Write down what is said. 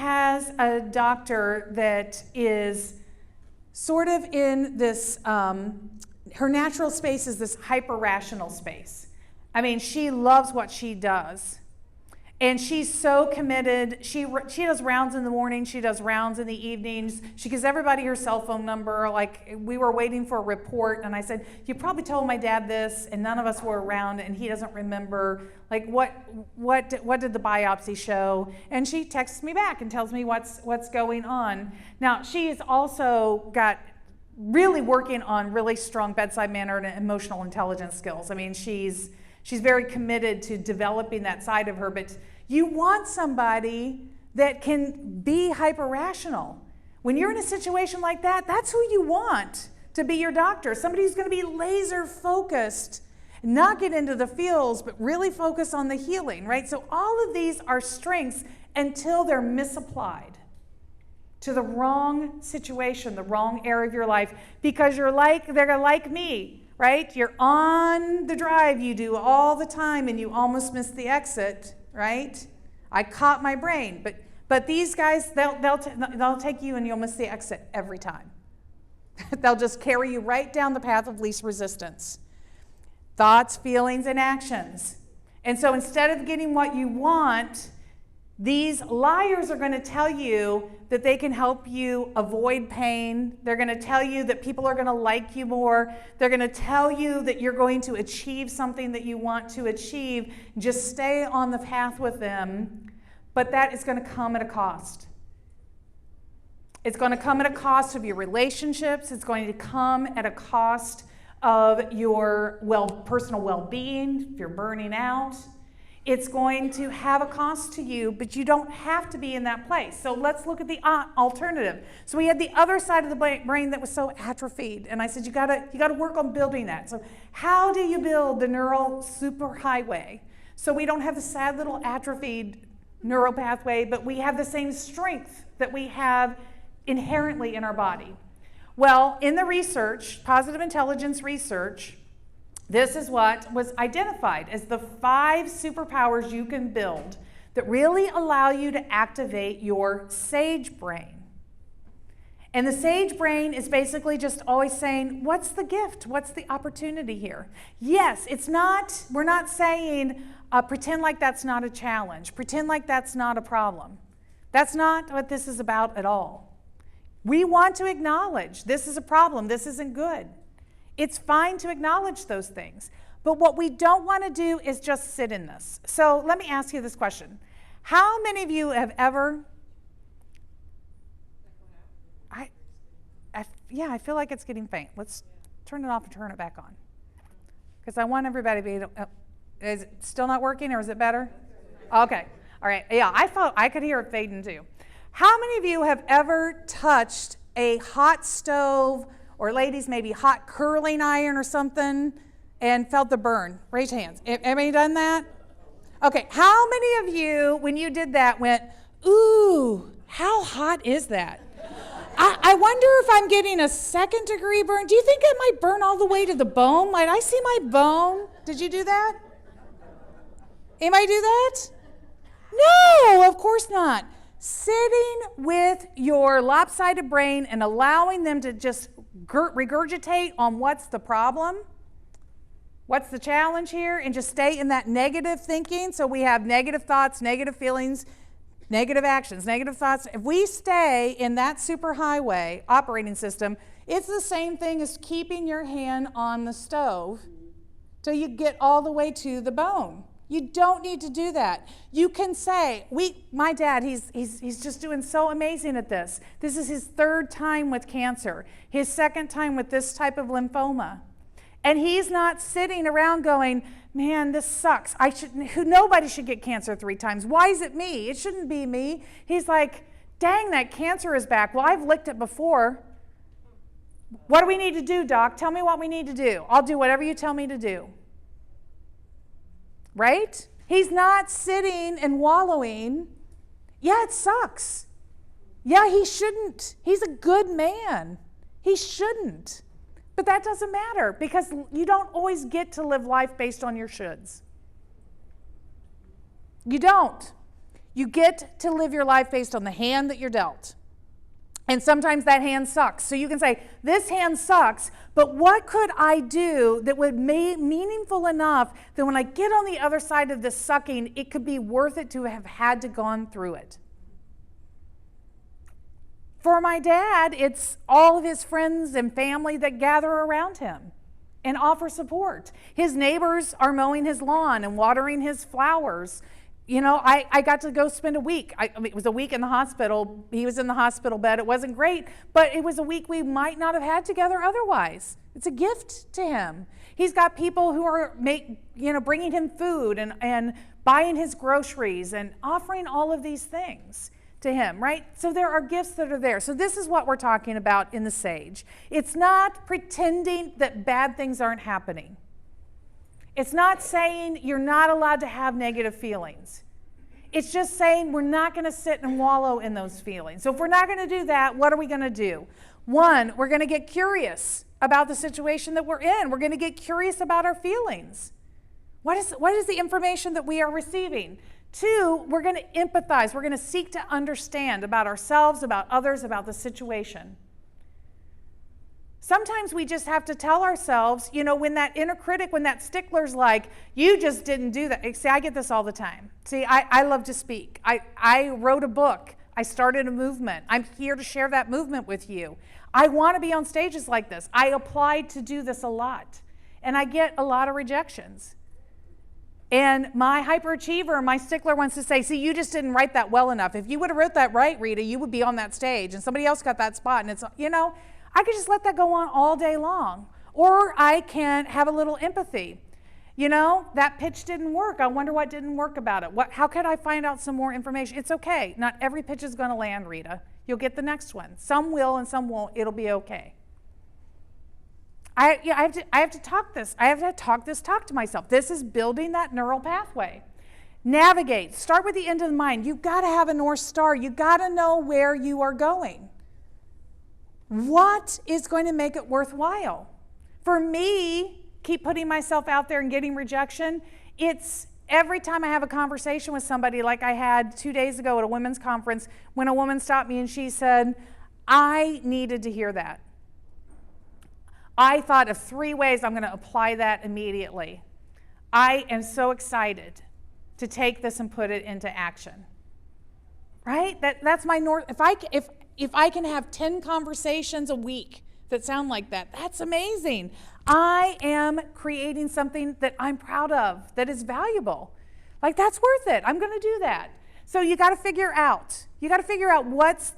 has a doctor that is sort of in this, her natural space is this hyper-rational space. I mean, she loves what she does. And she's so committed. She does rounds in the morning. She does rounds in the evenings. She gives everybody her cell phone number. Like, we were waiting for a report, and I said, you probably told my dad this, and none of us were around, and he doesn't remember. Like, what did the biopsy show? And she texts me back and tells me what's going on. Now, she's also got really working on really strong bedside manner and emotional intelligence skills. I mean, she's very committed to developing that side of her, but you want somebody that can be hyper-rational. When you're in a situation like that, that's who you want to be your doctor. Somebody who's going to be laser focused, not get into the feels, but really focus on the healing, right? So all of these are strengths until they're misapplied to the wrong situation, the wrong area of your life, because they're like me. Right? You're on the drive you do all the time and you almost miss the exit, right? I caught my brain, but these guys, they'll take you and you'll miss the exit every time. They'll just carry you right down the path of least resistance. Thoughts, feelings, and actions. And so instead of getting what you want, these liars are going to tell you that they can help you avoid pain. They're going to tell you that people are going to like you more. They're going to tell you that you're going to achieve something that you want to achieve. Just stay on the path with them. But that is going to come at a cost. It's going to come at a cost of your relationships. It's going to come at a cost of your personal well-being, if you're burning out. It's going to have a cost to you, but you don't have to be in that place. So let's look at the alternative. So we had the other side of the brain that was so atrophied, and I said, you gotta work on building that. So how do you build the neural superhighway? So we don't have the sad little atrophied neural pathway, but we have the same strength that we have inherently in our body. Well, in the research, positive intelligence research, this is what was identified as the 5 superpowers you can build that really allow you to activate your sage brain. And the sage brain is basically just always saying, what's the gift? What's the opportunity here? Yes, we're not saying pretend like that's not a challenge. Pretend like that's not a problem. That's not what this is about at all. We want to acknowledge this is a problem. This isn't good. It's fine to acknowledge those things. But what we don't want to do is just sit in this. So let me ask you this question. How many of you have ever... I feel like it's getting faint. Let's turn it off and turn it back on. Because I want everybody to be able... is it still not working, or is it better? Okay. All right. Yeah, I could hear it fading too. How many of you have ever touched a hot stove, or ladies, maybe hot curling iron or something, and felt the burn? Raise your hands. Anybody done that? Okay, how many of you, when you did that, went, ooh, how hot is that? I wonder if I'm getting a 2nd degree burn. Do you think it might burn all the way to the bone? Might I see my bone? Did you do that? Anybody do that? No, of course not. Sitting with your lopsided brain and allowing them to just regurgitate on what's the problem, what's the challenge here, and just stay in that negative thinking. So we have negative thoughts, negative feelings, negative actions, negative thoughts. If we stay in that superhighway operating system, it's the same thing as keeping your hand on the stove till you get all the way to the bone. You don't need to do that. You can say, my dad, he's just doing so amazing at this. This is his 3rd time with cancer, his 2nd time with this type of lymphoma. And he's not sitting around going, man, this sucks. Nobody should get cancer 3 times. Why is it me? It shouldn't be me. He's like, dang, that cancer is back. Well, I've licked it before. What do we need to do, doc? Tell me what we need to do. I'll do whatever you tell me to do. Right? He's not sitting and wallowing. Yeah, it sucks. Yeah, he shouldn't. He's a good man. He shouldn't. But that doesn't matter, because you don't always get to live life based on your shoulds. You don't. You get to live your life based on the hand that you're dealt. And sometimes that hand sucks. So you can say, this hand sucks, but what could I do that would be meaningful enough that when I get on the other side of this sucking, it could be worth it to have had to gone through it? For my dad, it's all of his friends and family that gather around him and offer support. His neighbors are mowing his lawn and watering his flowers. You know, I got to go spend a week. I mean, it was a week in the hospital. He was in the hospital bed. It wasn't great, but it was a week we might not have had together otherwise. It's a gift to him. He's got people who are bringing him food and buying his groceries and offering all of these things to him, right? So there are gifts that are there. So this is what we're talking about in the Sage. It's not pretending that bad things aren't happening. It's not saying you're not allowed to have negative feelings. It's just saying we're not going to sit and wallow in those feelings. So if we're not going to do that, what are we going to do? One, we're going to get curious about the situation that we're in. We're going to get curious about our feelings. What is the information that we are receiving? Two, we're going to empathize. We're going to seek to understand about ourselves, about others, about the situation. Sometimes we just have to tell ourselves, when that inner critic, when that stickler's like, you just didn't do that. See, I get this all the time. See, I love to speak. I wrote a book. I started a movement. I'm here to share that movement with you. I want to be on stages like this. I applied to do this a lot, and I get a lot of rejections. And my hyperachiever, my stickler wants to say, see, you just didn't write that well enough. If you would have wrote that right, Rita, you would be on that stage, and somebody else got that spot, and it's, I could just let that go on all day long. Or I can have a little empathy. That pitch didn't work. I wonder what didn't work about it. How could I find out some more information? It's okay. Not every pitch is going to land, Rita. You'll get the next one. Some will and some won't. It'll be okay. I have to talk this. I have to talk to myself. This is building that neural pathway. Navigate. Start with the end of the mind. You've got to have a North Star. You've got to know where you are going. What is going to make it worthwhile? For me, keep putting myself out there and getting rejection. It's every time I have a conversation with somebody like I had 2 days ago at a women's conference when a woman stopped me and she said, I needed to hear that. I thought of 3 ways I'm going to apply that immediately. I am so excited to take this and put it into action. Right? That's my North. If I can have 10 conversations a week that sound like that, that's amazing. I am creating something that I'm proud of, that is valuable. Like, that's worth it. I'm going to do that. So you got to figure out what's